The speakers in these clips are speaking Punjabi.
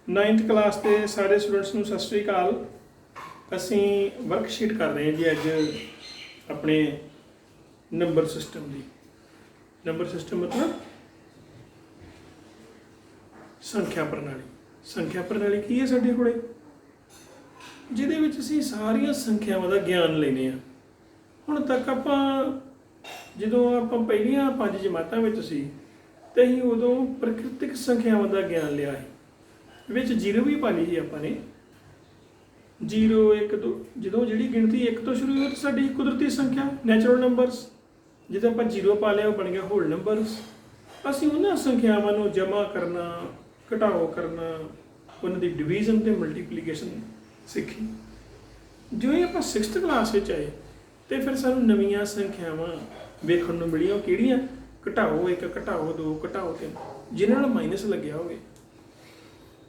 9th क्लास के सारे स्टूडेंट्स ਨੂੰ ਸਤਿ ਸ਼੍ਰੀ ਅਕਾਲ। ਅਸੀਂ ਵਰਕਸ਼ੀਟ ਕਰ ਰਹੇ ਹਾਂ ਜੀ ਅੱਜ ਆਪਣੇ ਨੰਬਰ ਸਿਸਟਮ ਦੀ। ਨੰਬਰ ਸਿਸਟਮ ਮਤਲਬ ਸੰਖਿਆ ਪ੍ਰਣਾਲੀ। ਸੰਖਿਆ ਪ੍ਰਣਾਲੀ ਕੀ ਹੈ ਸਾਡੇ ਕੋਲੇ, ਜਿਹਦੇ ਵਿੱਚ ਅਸੀਂ ਸਾਰੀਆਂ ਸੰਖਿਆਵਾਂ ਦਾ ਗਿਆਨ ਲੈਂਦੇ ਹਾਂ। ਹੁਣ ਤੱਕ ਆਪਾਂ ਜਦੋਂ ਆਪਾਂ ਪਹਿਲੀਆਂ 5 ਜਮਾਤਾਂ ਵਿੱਚ ਸੀ ਤੇ ਅਸੀਂ ਉਦੋਂ ਪ੍ਰਕਿਰਤਿਕ ਸੰਖਿਆਵਾਂ ਦਾ ਗਿਆਨ ਲਿਆ ਹੈ। ਵਿੱਚ 0 ਵੀ ਪਾ ਲਈ ਸੀ ਆਪਾਂ ਨੇ। 0 1 2 ਜਦੋਂ ਜਿਹੜੀ ਗਿਣਤੀ 1 ਤੋਂ ਸ਼ੁਰੂ ਹੋਈ ਤਾਂ ਸਾਡੀ ਕੁਦਰਤੀ ਸੰਖਿਆ ਨੈਚੁਰਲ ਨੰਬਰਸ, ਜਦੋਂ ਆਪਾਂ 0 ਪਾ ਲਿਆ ਉਹ ਬਣ ਗਿਆ ਹੋਲ ਨੰਬਰਸ। ਅਸੀਂ ਉਹਨਾਂ ਸੰਖਿਆਵਾਂ ਨੂੰ ਜਮ੍ਹਾਂ ਕਰਨਾ, ਘਟਾਓ ਕਰਨਾ, ਉਹਨਾਂ ਦੀ ਡਿਵੀਜ਼ਨ ਤੇ ਮਲਟੀਪਲੀਕੇਸ਼ਨ ਸਿੱਖੀ। ਜਿਵੇਂ ਆਪਾਂ 6th ਕਲਾਸ ਵਿੱਚ ਆਏ ਤੇ ਫਿਰ ਸਾਨੂੰ ਨਵੀਆਂ ਸੰਖਿਆਵਾਂ ਵੇਖਣ ਨੂੰ ਮਿਲੀਆਂ। ਉਹ ਕਿਹੜੀਆਂ? ਘਟਾਓ 1, ਘਟਾਓ 2, ਘਟਾਓ 3, ਜਿਨ੍ਹਾਂ ਨਾਲ ਮਾਈਨਸ ਲੱਗਿਆ ਹੋਵੇ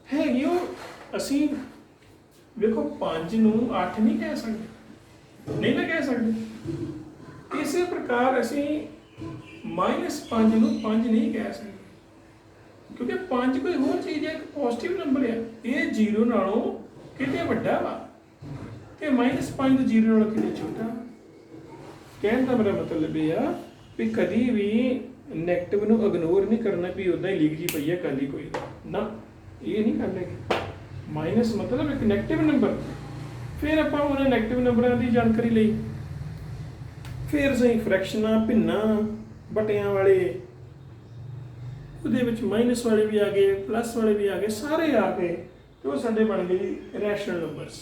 ਹੈਗੀ। ਉਹ ਅਸੀਂ ਵੇਖੋ 5 ਨੂੰ 8 ਨਹੀਂ ਕਹਿ ਸਕਦੇ, ਨਹੀਂ ਨਾ ਕਹਿ ਸਕਦੇ। ਇਸੇ ਪ੍ਰਕਾਰ ਅਸੀਂ -5 ਨੂੰ 5 ਨਹੀਂ ਕਹਿ ਸਕਦੇ, ਕਿਉਂਕਿ 5 ਕੋਈ ਹੋਰ ਚੀਜ਼ ਹੈ, ਇੱਕ ਪੋਜ਼ਿਟਿਵ ਨੰਬਰ ਹੈ। ਇਹ 0 ਨਾਲੋਂ ਕਿਤੇ ਵੱਡਾ ਵਾ ਤੇ -5 ਤਾਂ 0 ਨਾਲੋਂ ਕਿਤੇ ਛੋਟਾ। ਕਹਿਣ ਦਾ ਮੇਰਾ ਮਤਲਬ ਇਹ ਆ ਵੀ ਕਦੀ ਵੀ ਨੈਗੇਟਿਵ ਨੂੰ ਇਗਨੋਰ ਨਹੀਂ ਕਰਨਾ ਵੀ ਉੱਦਾਂ ਹੀ ਲਿਖ ਜੀ ਪਈ ਹੈ ਗੱਲ ਹੀ ਕੋਈ ਨਾ, ਇਹ ਨਹੀਂ ਕਰਨਾ। ਮਾਈਨਸ ਮਤਲਬ ਇੱਕ ਨੈਗੇਟਿਵ ਨੰਬਰ। ਫਿਰ ਆਪਾਂ ਉਹਨਾਂ ਨੈਗੇਟਿਵ ਨੰਬਰਾਂ ਦੀ ਜਾਣਕਾਰੀ ਲਈ, ਫਿਰ ਅਸੀਂ ਫ੍ਰੈਕਸ਼ਨਾਂ, ਭਿੰਨਾਂ, ਬਟਿਆਂ ਵਾਲੇ, ਉਹਦੇ ਵਿੱਚ ਮਾਈਨਸ ਵਾਲੇ ਵੀ ਆ ਗਏ, ਪਲੱਸ ਵਾਲੇ ਵੀ ਆ ਗਏ, ਸਾਰੇ ਆ ਗਏ ਤੇ ਉਹ ਸਾਡੇ ਬਣ ਗਏ ਜੀ ਰੈਸ਼ਨਲ ਨੰਬਰਸ,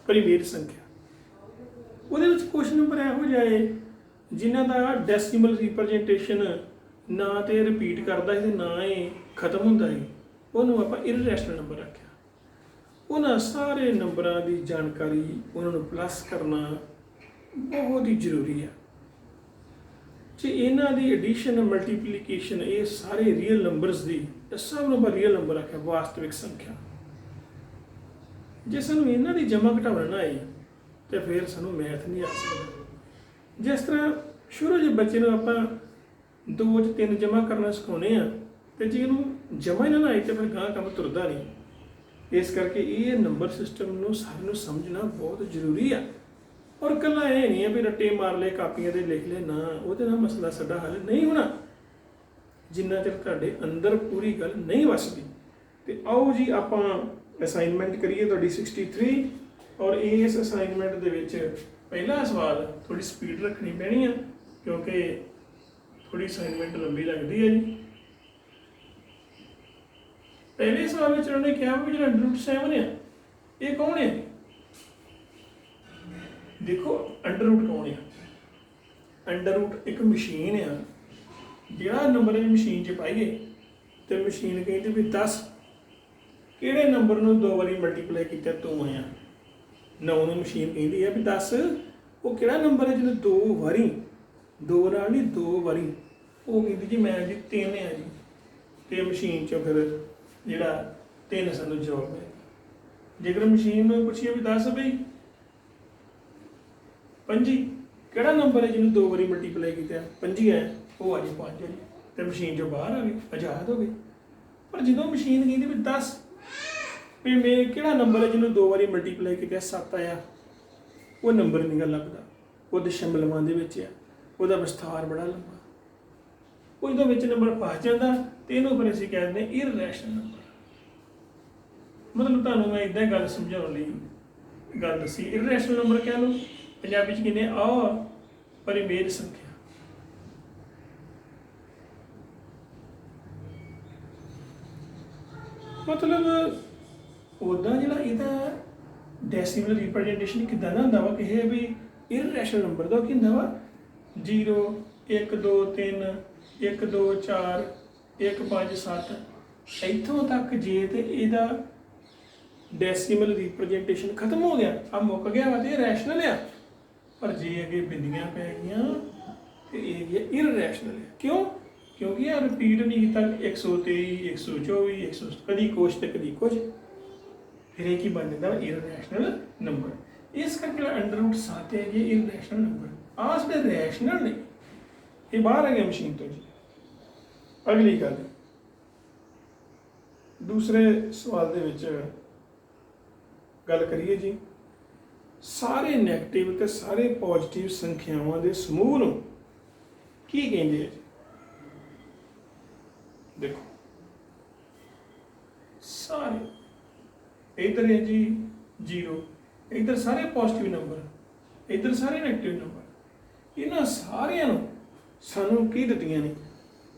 ਪਰਿਮੇਯ ਸੰਖਿਆ। ਉਹਦੇ ਵਿੱਚ ਕੁਝ ਨੰਬਰ ਇਹੋ ਜਿਹੇ ਜਿਨ੍ਹਾਂ ਦਾ ਡੈਸੀਮਲ ਰਿਪਰੈਜ਼ੈਂਟੇਸ਼ਨ ਨਾ ਤੇ ਰਿਪੀਟ ਕਰਦਾ ਸੀ ਤੇ ਨਾ ਹੀ ਖਤਮ ਹੁੰਦਾ ਸੀ, ਉਹਨੂੰ ਆਪਾਂ ਇਰਰੈਸ਼ਨਲ ਨੰਬਰ ਆਖਿਆ। ਉਹਨਾਂ ਸਾਰੇ ਨੰਬਰਾਂ ਦੀ ਜਾਣਕਾਰੀ, ਉਹਨਾਂ ਨੂੰ ਪਲੱਸ ਕਰਨਾ ਬਹੁਤ ਹੀ ਜ਼ਰੂਰੀ ਹੈ। ਜੇ ਇਹਨਾਂ ਦੀ ਐਡੀਸ਼ਨ, ਮਲਟੀਪਲੀਕੇਸ਼ਨ, ਇਹ ਸਾਰੇ ਰੀਅਲ ਨੰਬਰਸ ਦੀ, ਸਭ ਨੂੰ ਆਪਾਂ ਰੀਅਲ ਨੰਬਰ ਆਖਿਆ, ਵਾਸਤਵਿਕ ਸੰਖਿਆ। ਜੇ ਸਾਨੂੰ ਇਹਨਾਂ ਦੀ ਜਮ੍ਹਾਂ ਘਟਾਉਣਾ ਨਾ ਆਈ ਤੇ ਫਿਰ ਸਾਨੂੰ ਮੈਥ ਨਹੀਂ ਆ ਸਕਦਾ। ਜਿਸ ਤਰ੍ਹਾਂ ਸ਼ੁਰੂ ਜਿਹੇ ਬੱਚੇ ਨੂੰ ਆਪਾਂ 2 'ਚ 3 ਜਮ੍ਹਾਂ ਕਰਨਾ ਸਿਖਾਉਂਦੇ ਆ ਤੇ ਜੇ ਇਹਨੂੰ ਜਮ੍ਹਾਂ ਹੀ ਨਾ ਆਈ ਤੇ ਫਿਰ ਗਾਂ ਕੰਮ ਤੁਰਦਾ ਨਹੀਂ। ਇਸ ਕਰਕੇ ਇਹ ਨੰਬਰ ਸਿਸਟਮ ਨੂੰ ਸਾਨੂੰ ਸਮਝਣਾ ਬਹੁਤ ਜ਼ਰੂਰੀ ਆ। ਔਰ ਇਕੱਲਾ ਇਹ ਨਹੀਂ ਹੈ ਵੀ ਰੱਟੇ ਮਾਰ ਲਏ, ਕਾਪੀਆਂ 'ਤੇ ਲਿਖ ਲਏ, ਨਾ, ਉਹਦੇ ਨਾਲ ਮਸਲਾ ਸਾਡਾ ਹੱਲ ਨਹੀਂ ਹੋਣਾ ਜਿੰਨਾ ਚਿਰ ਤੁਹਾਡੇ ਅੰਦਰ ਪੂਰੀ ਗੱਲ ਨਹੀਂ ਵਸਦੀ। ਤੇ ਆਓ ਜੀ ਆਪਾਂ ਅਸਾਈਨਮੈਂਟ ਕਰੀਏ ਤੁਹਾਡੀ 63। ਔਰ ਇਸ ਅਸਾਈਨਮੈਂਟ ਦੇ ਵਿੱਚ ਪਹਿਲਾ ਸਵਾਲ ਥੋੜੀ ਸਪੀਡ ਰੱਖਣੀ ਪੈਣੀ ਆ ਕਿਉਂਕਿ ਥੋੜੀ ਅਸਾਈਨਮੈਂਟ ਲੰਬੀ ਲੱਗਦੀ ਹੈ ਜੀ। ਪਹਿਲੇ ਸਵਾਲ ਵਿੱਚ ਉਹਨਾਂ ਨੇ ਕਿਹਾ ਵੀ ਜਿਹੜਾ √7 ਆ ਇਹ ਕੌਣ ਹੈ? ਦੇਖੋ √, ਕੌਣ ਆ? ਇੱਕ ਮਸ਼ੀਨ ਆ। ਜਿਹੜਾ ਨੰਬਰ ਮਸ਼ੀਨ 'ਚ ਪਾਈਏ ਤੇ ਮਸ਼ੀਨ ਕਹਿੰਦੀ ਵੀ 10 ਕਿਹੜੇ ਨੰਬਰ ਨੂੰ 2 ਵਾਰੀ ਮਲਟੀਪਲਾਈ ਕੀਤਾ ਤੂੰ ਆਇਆ। 9 ਨੂੰ ਮਸ਼ੀਨ ਕਹਿੰਦੀ ਆ ਵੀ 10 ਉਹ ਕਿਹੜਾ ਨੰਬਰ ਹੈ ਜਿਹਨੂੰ 2 ਵਾਰੀ, 2 ਨਾਲ ਨਹੀਂ 2 ਵਾਰੀ, ਉਹ ਕਹਿੰਦੀ ਜੀ ਮੈਂ ਜੀ 3 ਆ ਜੀ। ਤੇ ਮਸ਼ੀਨ 'ਚੋਂ ਫਿਰ ਜਿਹੜਾ 3 ਸਾਨੂੰ ਜਵਾਬ ਹੈ। ਜੇਕਰ ਮਸ਼ੀਨ ਨੂੰ ਪੁੱਛੀਏ ਵੀ 10 ਬਈ 25 ਕਿਹੜਾ ਨੰਬਰ ਹੈ ਜਿਹਨੂੰ 2 ਵਾਰੀ ਮਲਟੀਪਲਾਈ ਕੀਤਾ 25 ਹੈ, ਉਹ ਆ ਜੀ 5 ਹੈ ਜੀ। ਤੇ ਮਸ਼ੀਨ 'ਚੋਂ ਬਾਹਰ ਆ ਗਏ, ਆਜ਼ਾਦ ਹੋ ਗਏ। ਪਰ ਜਦੋਂ ਮਸ਼ੀਨ ਕਹਿੰਦੀ ਵੀ 10 ਵੀ ਮੈਂ ਕਿਹੜਾ ਨੰਬਰ ਹੈ ਜਿਹਨੂੰ 2 ਵਾਰੀ ਮਲਟੀਪਲਾਈ ਕੀਤਾ 7 ਆਇਆ, ਉਹ ਨੰਬਰ ਨਹੀਂ ਗੱਲ ਲੱਗਦਾ। ਉਹ ਦਸ਼ਮਲਵਾਂ ਦੇ ਵਿੱਚ ਆ, ਉਹਦਾ ਵਿਸਥਾਰ ਬੜਾ ਲੰਬਾ। ਉਹ ਜਦੋਂ ਵਿੱਚ ਨੰਬਰ ਫਸ ਜਾਂਦਾ ਤੇ ਇਹਨੂੰ ਫਿਰ ਅਸੀਂ ਕਹਿ ਦਿੰਦੇ ਇਰਰੈਸ਼ਨਲ ਨੰਬਰ। ਮਤਲਬ ਤੁਹਾਨੂੰ ਮੈਂ ਇੱਦਾਂ ਗੱਲ ਸਮਝਾਉਣ ਲਈ ਗੱਲ ਦੱਸੀ। ਇਰਰੈਸ਼ਨਲ ਨੰਬਰ ਕਹਿ ਲਓ, ਪੰਜਾਬੀ 'ਚ ਕਹਿੰਦੇ ਅਪਰਿਮੇਯ ਸੰਖਿਆ। ਮਤਲਬ ਉੱਦਾਂ ਜਿਹੜਾ ਇਹਦਾ ਡੈਸੀਮਲ ਰਿਪਰੈਜ਼ੈਂਟੇਸ਼ਨ ਕਿੱਦਾਂ ਦਾ ਹੁੰਦਾ ਵਾ ਕਿਸੇ ਵੀ ਇਰਰੈਸ਼ਨਲ ਨੰਬਰ ਦਾ? ਕੀ ਹੁੰਦਾ ਵਾ? 0 1 2 3 1 2 4 1 5 7 ਇੱਥੋਂ ਤੱਕ। ਜੇ ਤੇ ਇਹਦਾ ਡੈਸੀਮਲ ਰਿਪਰੈਜ਼ੈਂਟੇਸ਼ਨ ਖਤਮ ਹੋ ਗਿਆ, ਆ ਮੁੱਕ ਗਿਆ ਵਾ ਤੇ ਇਹ ਰੈਸ਼ਨਲ ਆ। ਪਰ ਜੇ ਅੱਗੇ ਬਿੰਦੀਆਂ ਪੈ ਗਈਆਂ ਤੇ ਇਹ ਇਰਰੈਸ਼ਨਲ ਹੈ। ਕਿਉਂ? ਕਿਉਂਕਿ ਇਹ ਰਿਪੀਟ ਨਹੀਂ ਕੀਤਾ 123 124 100, ਕਦੀ ਕੁਛ ਤੇ ਕਦੀ ਕੁਝ, ਫਿਰ ਇਹ ਕੀ ਬਣ ਜਾਂਦਾ ਇਰਰੈਸ਼ਨਲ ਨੰਬਰ। ਇਸ ਕਰਕੇ √7 ਹੈ ਇਹ ਇਰਰੈਸ਼ਨਲ ਨੰਬਰ। ਆਹ ਸਾਡੇ ਰੈਸ਼ਨਲ ਨੇ, ਇਹ ਬਾਹਰ ਆ ਗਿਆ ਮਸ਼ੀਨ ਤੋਂ ਜੀ। ਅਗਲੀ ਗੱਲ दूसरे सवाल ਦੇ ਵਿੱਚ ਗੱਲ ਕਰੀਏ ਜੀ, ਸਾਰੇ ਨੈਗੇਟਿਵ ਤੇ ਸਾਰੇ ਪੋਜ਼ਿਟਿਵ ਸੰਖਿਆਵਾਂ ਦੇ ਸਮੂਹ ਨੂੰ ਕੀ ਕਹਿੰਦੇ ਆ ਜੀ? ਦੇਖੋ ਸਾਰੇ इधर है जी 0, इधर सारे पॉजिटिव नंबर, इधर सारे नैगेटिव नंबर, इन्हां सारिਆਂ ਨੂੰ ਸਾਨੂੰ ਕੀ ਦਿੱਤੀਆਂ ਨੇ?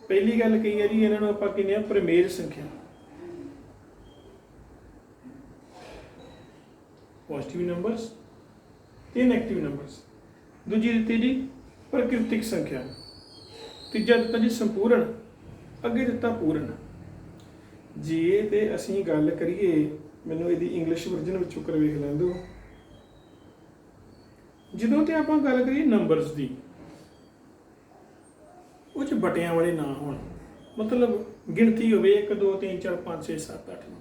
ਪਹਿਲੀ ਗੱਲ ਕਹੀ ਹੈ ਜੀ, ਇਹਨਾਂ ਨੂੰ ਆਪਾਂ ਕਹਿੰਦੇ ਆ ਪ੍ਰਮੇਯ ਸੰਖਿਆ, ਪੋਜ਼ਿਟਿਵ ਨੰਬਰਸ ਤੇ ਨੈਗੇਟਿਵ ਨੰਬਰਸ। ਦੂਜੀ ਦਿੱਤੀ ਜੀ ਪ੍ਰਕਿਰਤਿਕ ਸੰਖਿਆ, ਤੀਜਾ ਦਿੱਤਾ ਜੀ ਸੰਪੂਰਨ, ਅੱਗੇ ਦਿੱਤਾ ਪੂਰਨ। ਜੇ ਤੇ ਅਸੀਂ ਗੱਲ ਕਰੀਏ, ਮੈਨੂੰ ਇਹਦੀ ਇੰਗਲਿਸ਼ ਵਰਜਨ ਵਿੱਚੋਂ ਕਰ ਵੇਖ ਲੈਣ ਦਿਓ। ਜਦੋਂ ਤੇ ਆਪਾਂ ਗੱਲ ਕਰੀਏ ਨੰਬਰਸ ਦੀ, ਉਹ 'ਚ ਬਟਿਆਂ ਵਾਲੇ ਨਾ ਹੋਣ, ਮਤਲਬ ਗਿਣਤੀ ਹੋਵੇ 1 2 3 4 5 6 7 8 9,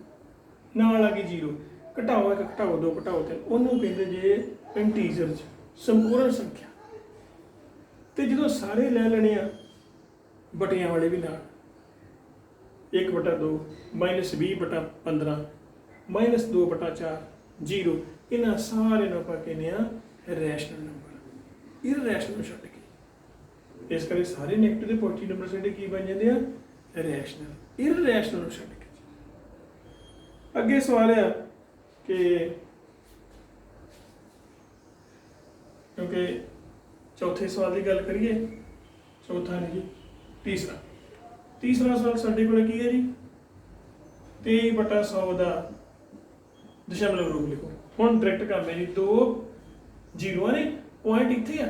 ਨਾਲ ਆ ਗਈ 0, ਘਟਾਓ 1 ਘਟਾਓ 2 ਘਟਾਓ 3, ਉਹਨੂੰ ਕਹਿੰਦੇ ਜੇ ਇੰਟੀਜ਼ਰ 'ਚ ਸੰਪੂਰਨ ਸੰਖਿਆ। ਤੇ ਜਦੋਂ ਸਾਰੇ ਲੈ ਲੈਣੇ ਆ ਬਟਿਆਂ ਵਾਲੇ ਵੀ ਨਾਲ, 1/2 -20/15 -2/4 0, ਇਹਨਾਂ ਸਾਰੇ ਨੂੰ ਆਪਾਂ ਕਹਿੰਦੇ ਆ ਰੈਸ਼ਨਲ ਨੰਬਰ, ਇਰਰੈਸ਼ਨਲ ਛੱਡ ਕੇ। ਇਸ ਕਰਕੇ ਸਾਰੇ ਨੈਗੇਟਿਵ ਤੇ ਪੋਜ਼ਿਟਿਵ ਨੰਬਰ ਸਾਡੇ ਕੀ ਬਣ ਜਾਂਦੇ ਆ? ਰੈਸ਼ਨਲ। ਇਰਰੈਸ਼ਨਲ ਨੂੰ ਛੱਡ ਕੇ। ਅੱਗੇ ਸਵਾਲ ਆ ਕਿ ਕਿਉਂਕਿ ਚੌਥੇ ਸਵਾਲ ਦੀ ਗੱਲ ਕਰੀਏ, ਚੌਥਾ ਨਹੀਂ ਜੀ, ਤੀਸਰਾ ਸਵਾਲ ਸਾਡੇ ਕੋਲ ਕੀ ਹੈ ਜੀ? 23/100 ਦਾ ਦਸ਼ਮਲਵ ਰੂਪ ਲਿਖੋ। ਹੁਣ ਡਾਇਰੈਕਟ ਕਰਦੇ ਜੀ, 2 ਜ਼ੀਰੋਆਂ ਨੇ, ਪੁਆਇੰਟ ਇੱਥੇ ਆ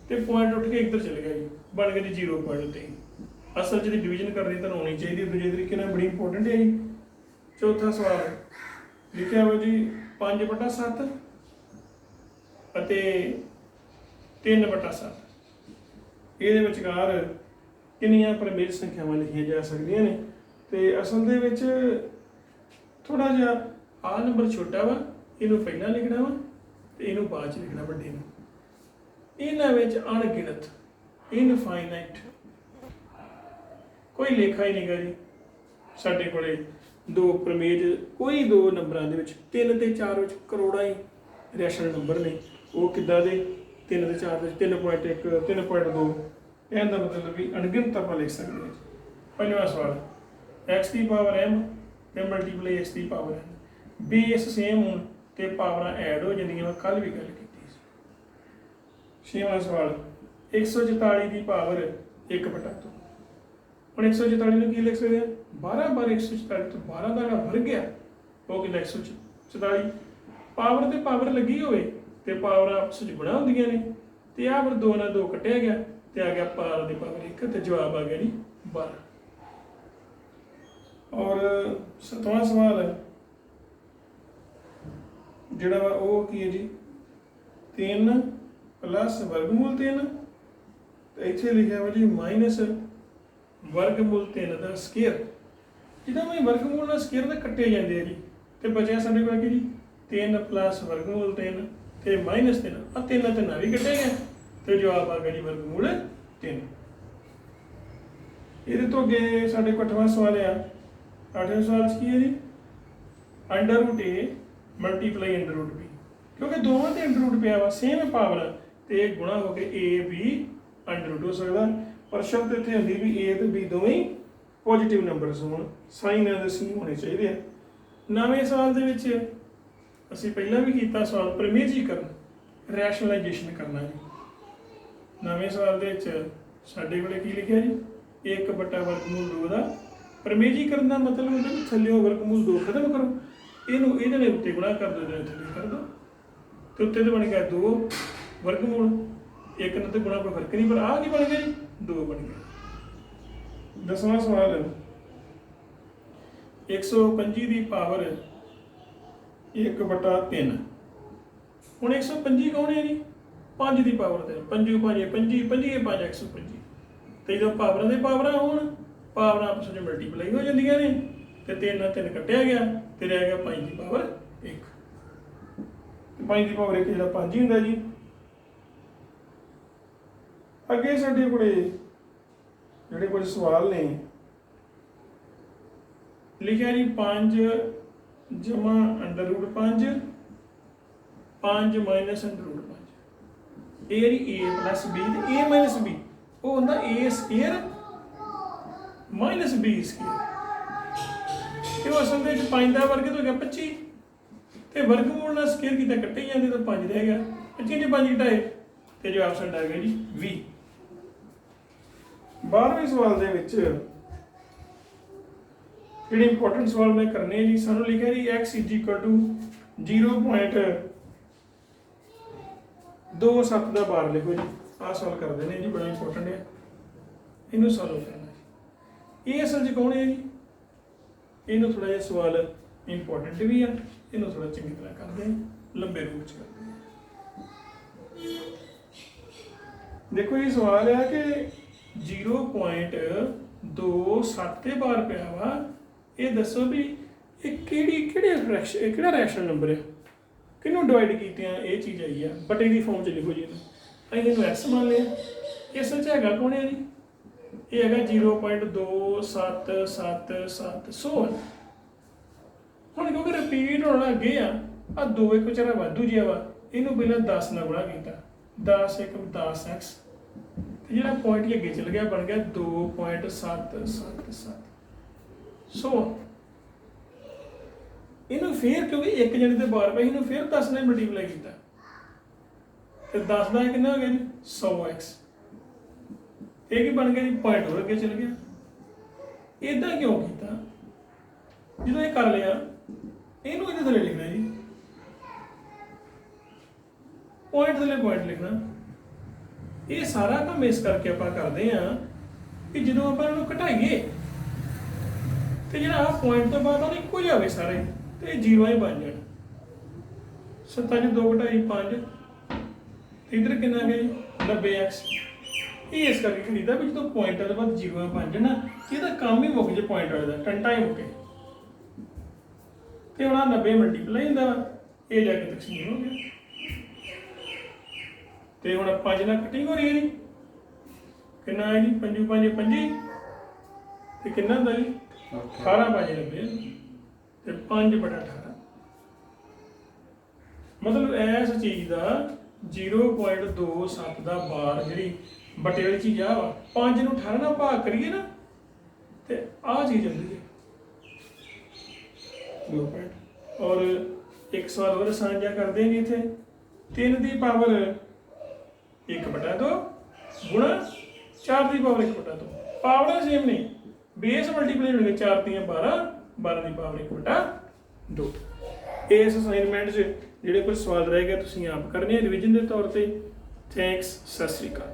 ਤੇ ਪੁਆਇੰਟ ਉੱਠ ਕੇ ਇੱਧਰ ਚਲੇ ਗਿਆ ਜੀ, ਬਣ ਗਿਆ ਜੀ 0.3। ਅਸਲ 'ਚ ਡਿਵੀਜ਼ਨ ਕਰਨੀ ਤਾਂ ਆਉਣੀ ਚਾਹੀਦੀ, ਦੂਜੇ ਤਰੀਕੇ ਨਾਲ ਬੜੀ ਇੰਪੋਰਟੈਂਟ ਹੈ ਜੀ। ਚੌਥਾ ਸਵਾਲ ਲਿਖਿਆ ਹੋਇਆ ਜੀ 5/7 ਅਤੇ 3/7। ਇਹਦੇ ਵਿਚਕਾਰ ਕਿੰਨੀਆਂ ਪ੍ਰਮੇਯ ਸੰਖਿਆਵਾਂ ਲਿਖੀਆਂ ਜਾ ਸਕਦੀਆਂ ਨੇ? ਤੇ ਅਸਲ ਦੇ ਵਿੱਚ ਥੋੜਾ ਜਿਹਾ ਆਹ ਨੰਬਰ ਛੋਟਾ ਵਾ, ਇਹਨੂੰ ਪਹਿਲਾਂ ਲਿਖਣਾ ਵਾ ਤੇ ਇਹਨੂੰ ਬਾਅਦ 'ਚ ਲਿਖਣਾ ਵੱਡੇ ਨੂੰ। ਇਹਨਾਂ ਵਿੱਚ ਅਣਗਿਣਤ, ਇਨਫਾਈਨਾਈਟ, ਕੋਈ ਲੇਖਾ ਹੀ ਨਹੀਂਗਾ ਜੀ। ਸਾਡੇ ਕੋਲੇ ਦੋ ਪ੍ਰਮੇਯ, ਕੋਈ ਦੋ ਨੰਬਰਾਂ ਦੇ ਵਿੱਚ 3 ਤੇ 4 ਵਿੱਚ ਕਰੋੜਾਂ ਹੀ ਰੈਸ਼ਨਲ ਨੰਬਰ ਨੇ। ਉਹ ਕਿੱਦਾਂ ਦੇ? 3 ਤੇ 4 ਵਿੱਚ 3.1 3.2, ਇਹਦਾ ਮਤਲਬ ਵੀ ਅਣਗਿਣਤ ਆਪਾਂ ਲਿਖ ਸਕਦੇ ਹਾਂ। ਪੰਜਵਾਂ ਸਵਾਲ, x ਦੀ ਪਾਵਰ m ਤੇ ਮਲਟੀਪਲਾਈ x ਦੀ ਪਾਵਰ n, ਬੇਸ ਸੇਮ ਹੋਣ ਤੇ ਪਾਵਰਾਂ ਐਡ ਹੋ ਜਾਂਦੀਆਂ। ਮੈਂ ਕੱਲ ਵੀ ਗੱਲ ਕੀਤੀ ਸੀ। ਛੇਵਾਂ ਸਵਾਲ, 144 ਦੀ ਪਾਵਰ 1/2। ਹੁਣ 144 ਨੂੰ ਕੀ ਲਿਖ ਸਕਦੇ ਆ? 12 ਬਾਰ 144 ਤੋਂ 12 ਦਾ ਵਰਗ ਆ, ਉਹ ਕਿੰਨਾ? 144। ਪਾਵਰ ਤੇ ਪਾਵਰ ਲੱਗੀ ਹੋਵੇ ਤੇ ਪਾਵਰਾਂ ਆਪਸ ਵਿੱਚ ਗੁਣਾ ਹੁੰਦੀਆਂ ਨੇ, ਤੇ ਆਹ ਫਿਰ 2 ਨਾਲ 2 ਕੱਟਿਆ ਗਿਆ ਤੇ ਆ ਗਿਆ ਪਾਵਰ ਦੀ ਪਾਵਰ 1 ਤੇ ਜਵਾਬ ਆ ਗਿਆ ਜੀ 12। ਔਰ 7ਵਾਂ ਸਵਾਲ ਹੈ ਜਿਹੜਾ ਵਾ ਉਹ ਕੀ ਹੈ ਜੀ? 3 + ਵਰਗਮੂਲ 3 ਤੇ ਇੱਥੇ ਲਿਖਿਆ ਵਾ ਜੀ ਮਾਈਨਸ ਵਰਗਮੂਲ 3 ਦਾ ਸਕੁਅਰ। ਜਿੱਦਾਂ ਮੈਂ ਵਰਗਮੂਲ ਨਾਲ ਸਕੁਅਰ ਦੇ ਕੱਟੇ ਜਾਂਦੇ ਆ ਜੀ, ਤੇ ਬਚਿਆ ਸਾਡੇ ਕੋਲ ਕੀ ਜੀ? 3 + ਵਰਗਮੂਲ 3 ਤੇ -3, ਆ 3 ਤੇ ਨਾ ਵੀ ਕੱਟਿਆ ਗਿਆ ਤੇ ਜਵਾਬ ਆ ਗਿਆ ਜੀ ਵਰਗਮੂਲ 3। ਇਹਦੇ ਤੋਂ ਅੱਗੇ ਸਾਡੇ ਕੋਲ 8ਵਾਂ ਸਵਾਲ ਆ। 8ਵੇਂ ਸਵਾਲ 'ਚ ਕੀ ਹੈ ਜੀ? √a ਮਲਟੀਪਲਾਈ √b, ਕਿਉਂਕਿ ਦੋਵਾਂ ਤੇ √ ਪਿਆ ਵਾ, ਸੇਮ ਪਾਵਰ ਤੇ ਗੁਣਾ ਹੋ ਕੇ a b √ ਹੋ ਸਕਦਾ। ਪਰ ਸ਼ਰਤ ਇੱਥੇ ਹੁੰਦੀ ਵੀ a ਤੇ b ਦੋਵੇਂ ਹੀ ਪੋਜ਼ਿਟਿਵ ਨੰਬਰਸ ਹੋਣ, ਸਾਈਨ ਇਹਨਾਂ ਦੇ ਸੇਮ ਹੋਣੇ ਚਾਹੀਦੇ ਆ। 9ਵੇਂ ਸਵਾਲ ਦੇ ਵਿੱਚ ਅਸੀਂ ਪਹਿਲਾਂ ਵੀ ਕੀਤਾ ਸਵਾਲ ਪ੍ਰਮੇਯੀਕਰਨ, ਰੈਸ਼ਨਲਾਈਜੇਸ਼ਨ ਕਰਨਾ ਜੀ। 9ਵੇਂ ਸਵਾਲ ਦੇ ਵਿੱਚ ਸਾਡੇ ਕੋਲੇ ਕੀ ਲਿਖਿਆ ਜੀ? 1/√2 ਦਾ ਪ੍ਰਮੇਯੀਕਰਨ ਦਾ ਮਤਲਬ ਹੁੰਦਾ ਵੀ ਥੱਲਿਓਂ ਵਰਗਮੂਲ 2 ਖਤਮ ਕਰੋ, ਇਹਨੂੰ ਇਹਦੇ ਨਾਲ ਉੱਤੇ ਗੁਣਾ ਕਰ ਦਿਓ, ਇਹਦੇ ਥੱਲੇ ਕਰ ਦਿਓ, ਤੇ ਉੱਤੇ ਤੇ ਬਣ ਗਿਆ 2 ਵਰਗਮੂਲ 1 ਨਾਲ ਤੇ ਗੁਣਾ ਕੋਈ ਫਰਕ ਨਹੀਂ, ਪਰ ਆਹ ਕੀ ਬਣ ਗਿਆ ਜੀ? 2 ਬਣ ਗਿਆ। 10ਵਾਂ ਸਵਾਲ, 125 ਦੀ ਪਾਵਰ 1/3। ਹੁਣ 125 ਕੌਣ ਹੈ ਜੀ? 5 ਦੀ ਪਾਵਰ 3, 5 5 25 25 5 125। ਤੇ ਜਦੋਂ ਪਾਵਰਾਂ ਦੇ ਪਾਵਰਾਂ ਹੋਣ, ਪਾਵਰਾਂ ਆਪਸ ਵਿੱਚ ਮਲਟੀਪਲਾਈ ਹੋ ਜਾਂਦੀਆਂ ਨੇ, ਤੇ 3 ਨਾਲ 3 ਕੱਟਿਆ ਗਿਆ ਤੇ ਰਹਿ ਗਿਆ 5 ਦੀ ਪਾਵਰ 1। ਤੇ 5 ਦੀ ਪਾਵਰ 1 ਜਿਹੜਾ 5 ਹੀ ਹੁੰਦਾ ਜੀ। ਅੱਗੇ ਸਾਡੇ ਕੋਲੇ ਜਿਹੜੇ ਕੁਝ ਸਵਾਲ ਨੇ, लिखा जी 5 जमा √5 5 माइनस √5 ये जी a प्लस b ते a माइनस b वो होंदा a square minus b square ये असल में 5 का वर्ग तो हो गया 25 ਤੇ ਵਰਗਮੂਲ ਨਾਲ ਸਕੁਅਰ ਕੀਤਾ ਕੱਟੇ ਹੀ ਜਾਂਦੇ ਤਾਂ 5 ਰਹਿ ਗਿਆ 25 ਚ 5 ਘਟਾਏ ਤੇ ਜਵਾਬ ਸਾਡਾ ਆ ਗਿਆ ਜੀ 20। 12ਵੇਂ ਸਵਾਲ ਦੇ ਵਿੱਚ ਜਿਹੜੇ ਇੰਪੋਰਟੈਂਟ ਸਵਾਲ ਮੈਂ ਕਰਨੇ ਆ ਜੀ ਸਾਨੂੰ ਲਿਖਿਆ ਜੀ x 0.27 ਦਾ ਬਾਰ ਲਿਖੋ ਜੀ ਆਹ ਸਵਾਲ ਕਰਦੇ ਨੇ ਜੀ ਬੜਾ ਇੰਪੋਰਟੈਂਟ ਹੈ ਇਹਨੂੰ ਸੋਲਵ ਕਰਨਾ ਜੀ। ਇਹ ਅਸਲ 'ਚ ਕੌਣ ਹੈ ਜੀ ਇਹਨੂੰ ਥੋੜਾ ਜਿਹਾ ਸਵਾਲ ਇੰਪੋਰਟੈਂਟ ਵੀ ਆ ਇਹਨੂੰ ਥੋੜਾ ਚੰਗੀ ਤਰ੍ਹਾਂ ਕਰਦੇ ਹਾਂ ਲੰਬੇ ਰੂਪ ਚ ਕਰਦੇ ਹਾਂ। ਦੇਖੋ ਇਹ ਸਵਾਲ ਹੈ ਕਿ 0.27 ਤੇ ਬਾਰ ਪਿਆ ਵਾ ਇਹ ਦੱਸੋ ਵੀ ਇਹ ਕਿਹੜਾ ਰੈਸ਼ਨਲ ਨੰਬਰ ਹੈ ਕਿਹਨੂੰ ਡਿਵਾਈਡ ਕੀਤਿਆਂ ਇਹ ਚੀਜ਼ ਆਈ ਆ ਬਟੇ ਦੀ ਫਾਰਮ ਚ ਲਿਖੋ ਜੀ ਇਹਨੂੰ ਅਸੀਂ ਇਹਨੂੰ x ਮੰਨ ਲਿਆ ਇਸ ਵਿੱਚ ਹੈਗਾ ਕੌਣ ਹੈ ਜੀ ਇਹ ਹੈਗਾ 0.2777 ਹੁਣ ਕਿਉਂਕਿ ਰਿਪੀਟ ਹੋਣ ਲੱਗ ਗਏ ਆ 2 ਇੱਕ ਵਿਚਾਰਾ ਵਾਧੂ ਜਿਹਾ ਵਾ ਇਹਨੂੰ ਪਹਿਲਾਂ 10 ਨਾਲ ਗੁਣਾ ਕੀਤਾ 10 ਇੱਕ 10x ਤੇ ਜਿਹੜਾ ਪੁਆਇੰਟ ਹੀ ਅੱਗੇ ਚਲ ਗਿਆ ਬਣ ਗਿਆ 2.777 ਸੋ ਇਹਨੂੰ ਫੇਰ ਕਿਉਂਕਿ ਇੱਕ ਜਣੇ ਤੇ ਬਾਰ ਪਈ ਇਹਨੂੰ ਫੇਰ 10 ਨਾਲ ਮਲਟੀਪਲਾਈ ਕੀਤਾ ਤੇ 10 ਦਾ ਕਿੰਨਾ ਹੋ ਗਿਆ ਜੀ 100x ਇਹ ਕੀ ਬਣ ਗਿਆ ਜੀ ਪੁਆਇੰਟ ਹੋਰ ਅੱਗੇ ਚਲ ਗਿਆ ਇਦਾਂ ਕਿਉਂ ਕੀਤਾ ਜਦੋਂ ਇਹ ਕਰ ਲਿਆ ਇਹਨੂੰ ਇਹਦੇ ਥੱਲੇ ਲਿਖਣਾ ਜੀ ਪੁਆਇੰਟ ਥੱਲੇ ਪੁਆਇੰਟ ਲਿਖਣਾ ਇਹ ਸਾਰਾ ਕੰਮ ਇਸ ਕਰਕੇ ਆਪਾਂ ਕਰਦੇ ਆ ਕਿ ਜਦੋਂ ਆਪਾਂ ਇਹਨੂੰ ਘਟਾਈਏ ਤੇ ਜਿਹੜਾ ਆ ਪੁਆਇੰਟ ਤੋਂ ਬਾਅਦ ਉਹ ਇੱਕੋ ਜਿਹਾ ਹੋਵੇ ਸਾਰੇ ਤੇ ਇਹ ਜ਼ੀਰੋ ਹੀ ਬਣ ਜਾਣ 7 ਚ 2 ਘਟਾਈ 5 ਤੇ ਇਧਰ ਕਿੰਨਾ ਆ ਗਿਆ ਜੀ 90x ਇਹ ਇਸ ਕਰਕੇ ਕਰੀਦਾ ਵੀ ਜਦੋਂ ਪੁਆਇੰਟ ਤੋਂ ਬਾਅਦ ਜ਼ੀਰੋ ਬਣ ਜਾਣਾ ਇਹਦਾ ਕੰਮ ਹੀ ਮੁੱਕ ਜੇ ਪੁਆਇੰਟ ਵਾਲੇ ਦਾ ਟੰਟਾ ਹੀ ਮੁੱਕੇ ਤੇ ਹੁਣ 90 ਮਲਟੀਪਲਾਈ ਹੁੰਦਾ ਇਹ ਜਾ ਕੇ ਤਕਸੀਮ ਹੋ ਗਿਆ ਤੇ ਹੁਣ 5 ਨਾਲ ਕਟਿੰਗ ਹੋ ਰਹੀ ਹੈ ਜੀ ਕਿੰਨਾ ਹੈ ਜੀ 5 5 25 ਤੇ ਕਿੰਨਾ ਹੁੰਦਾ ਜੀ 18 5 90 ਤੇ 5/18 ਮਤਲਬ ਇਸ ਚੀਜ਼ ਦਾ 0.27 ਦਾ ਬਾਰ ਜਿਹੜੀ ਬਟੇ ਵਾਲੀ ਚੀਜ਼ ਆ 5 ਨੂੰ 18 ਨਾਲ ਭਾਗ ਕਰੀਏ ਨਾ ਤੇ ਆਹ ਚੀਜ਼ ਆਉਂਦੀ ਹੈ और एक सवाल और साझा कर देंगे इतने 3 की पावर 1/2 गुणा 4 की पावर 1/2 पावर सेम नहीं बेस मल्टीप्लाई होंगे 4 ਦੀਆਂ 12 12 की पावर 1/2 इस असाइनमेंट जो कोई सवाल रहेगा तुम आप करने रिविजन के तौर पर थैंक्स सत श्री अकाल।